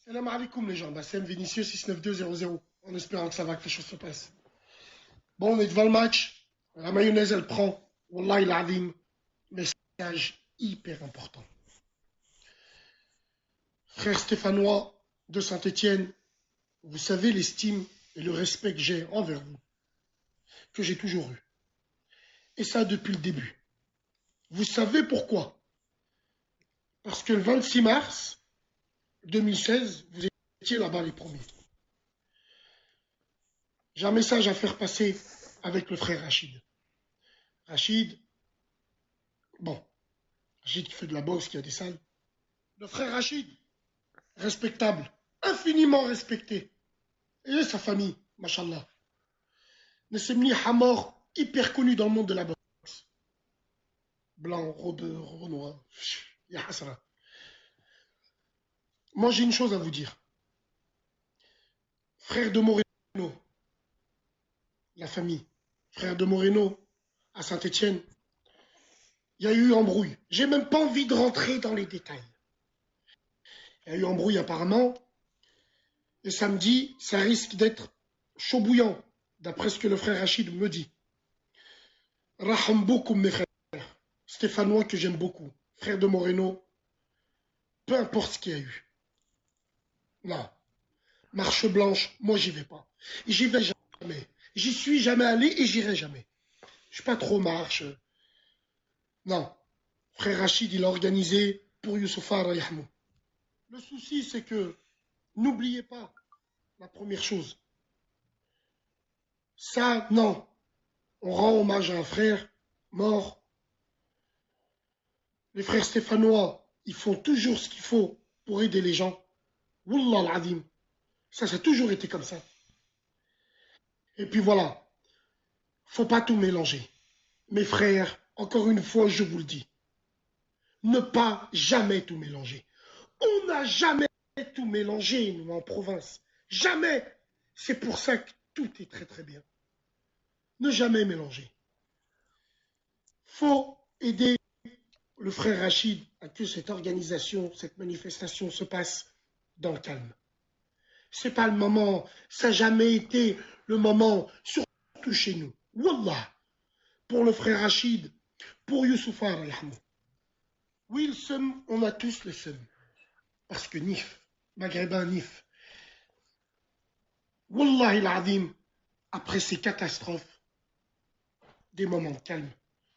Salam alaikum les gens, Bassem Vinicius 69200, en espérant que ça va, que les choses se passent. Bon, on est devant le match, la mayonnaise elle prend, Wallah il adim, message hyper important. Frère stéphanois de Saint-Étienne, vous savez l'estime et le respect que j'ai envers vous, que j'ai toujours eu. Et ça depuis le début. Vous savez pourquoi? Parce que le 26 mars 2016, vous étiez là-bas les premiers. J'ai un message à faire passer avec le frère Rachid. Rachid, bon, Rachid qui fait de la boxe, qui a des salles. Le frère Rachid, respectable, infiniment respecté. Et sa famille, mashallah. Nessemni Hamor, hyper connu dans le monde de la boxe. Blanc, rebeu, renoir, ya hasra. Moi j'ai une chose à vous dire. Frère de Moreno, la famille, frère de Moreno, à Saint-Étienne, il y a eu embrouille. J'ai même pas envie de rentrer dans les détails. Il y a eu embrouille apparemment. Et samedi, ça risque d'être chaud bouillant, d'après ce que le frère Rachid me dit. Raham beaucoup mes frères, stéphanois que j'aime beaucoup, frère de Moreno, peu importe ce qu'il y a eu. Non, marche blanche, moi j'y vais pas. J'y vais jamais. J'y suis jamais allé et j'irai jamais. Je suis pas trop marche. Non, frère Rachid, il a organisé pour Youssoufa Rayahmou. Le souci, c'est que, n'oubliez pas la première chose. Ça, non. On rend hommage à un frère mort. Les frères stéphanois, ils font toujours ce qu'il faut pour aider les gens. Wallah al-Adim. Ça a toujours été comme ça. Et puis voilà, faut pas tout mélanger. Mes frères, encore une fois, je vous le dis, ne pas jamais tout mélanger. On n'a jamais tout mélangé, nous, en province. Jamais. C'est pour ça que tout est très très bien. Ne jamais mélanger. Faut aider le frère Rachid à que cette organisation, cette manifestation se passe dans le calme. C'est pas le moment, ça n'a jamais été le moment, surtout chez nous. Wallah, pour le frère Rachid, pour Youssoufa, oui, le seum, on a tous le seum. Parce que Nif, maghrébin Nif, Wallah il adim, après ces catastrophes, des moments de calme.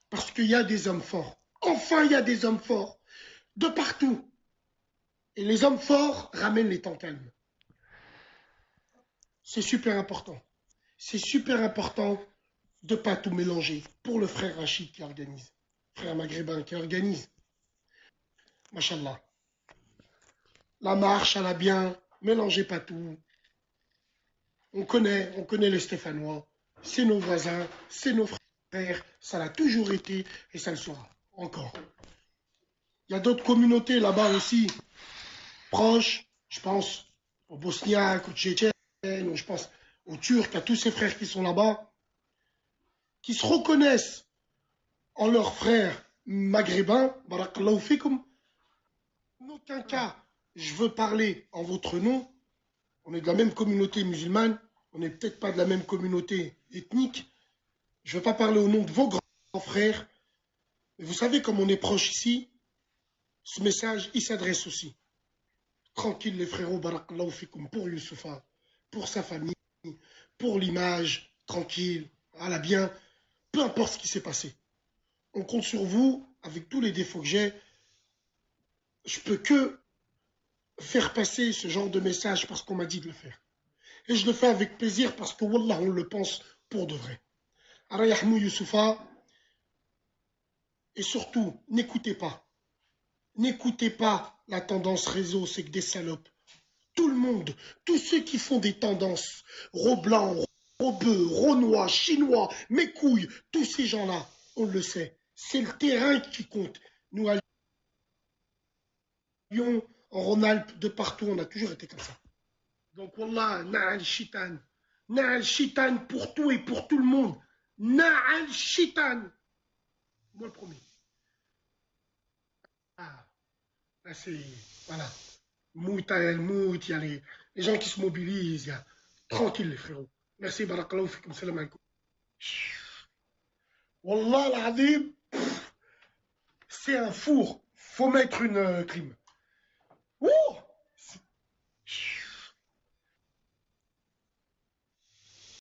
Parce qu'il y a des hommes forts. Enfin, il y a des hommes forts. De partout. Et les hommes forts ramènent les temps calmes. C'est super important. C'est super important de ne pas tout mélanger. Pour le frère Rachid qui organise. Frère maghrébin qui organise. Mashallah. La marche, elle a bien. Mélangez pas tout. On connaît les Stéphanois. C'est nos voisins, c'est nos frères. Ça l'a toujours été et ça le sera encore. Il y a d'autres communautés là-bas aussi, proches. Je pense aux Bosniaques, aux Tchétchènes, ou je pense aux Turcs, à tous ces frères qui sont là-bas, qui se reconnaissent en leurs frères maghrébins. Barakallahu fikum. En aucun cas, je veux parler en votre nom. On est de la même communauté musulmane. On n'est peut-être pas de la même communauté ethnique. Je ne veux pas parler au nom de vos grands frères. Mais vous savez, comme on est proche ici, ce message, il s'adresse aussi. Tranquille les frérots, barakallahu fikum, pour Youssoufa, pour sa famille, pour l'image, tranquille, à la bien, peu importe ce qui s'est passé. On compte sur vous, avec tous les défauts que j'ai. Je peux que faire passer ce genre de message parce qu'on m'a dit de le faire. Et je le fais avec plaisir parce que Wallah, on le pense pour de vrai. Arayahmou Youssoufa, et surtout, n'écoutez pas. N'écoutez pas la tendance réseau, c'est que des salopes. Tout le monde, tous ceux qui font des tendances, blanc, bœuf, noir, chinois, mes couilles, tous ces gens-là, on le sait. C'est le terrain qui compte. Nous, à Lyon, en Rhône-Alpes, de partout, on a toujours été comme ça. Donc, Wallah, Na'al Shitan. Na'al Shitan pour tout et pour tout le monde. Na'al Shitan. Moi le premier. Ah, là c'est... Voilà. Mout, mout, il y a les gens qui se mobilisent. Il y a... Tranquille, les frérots. Merci, barakallahu fikum, salam alaikum. Wallah, l'adib, c'est un four. Faut mettre une clim. Ouh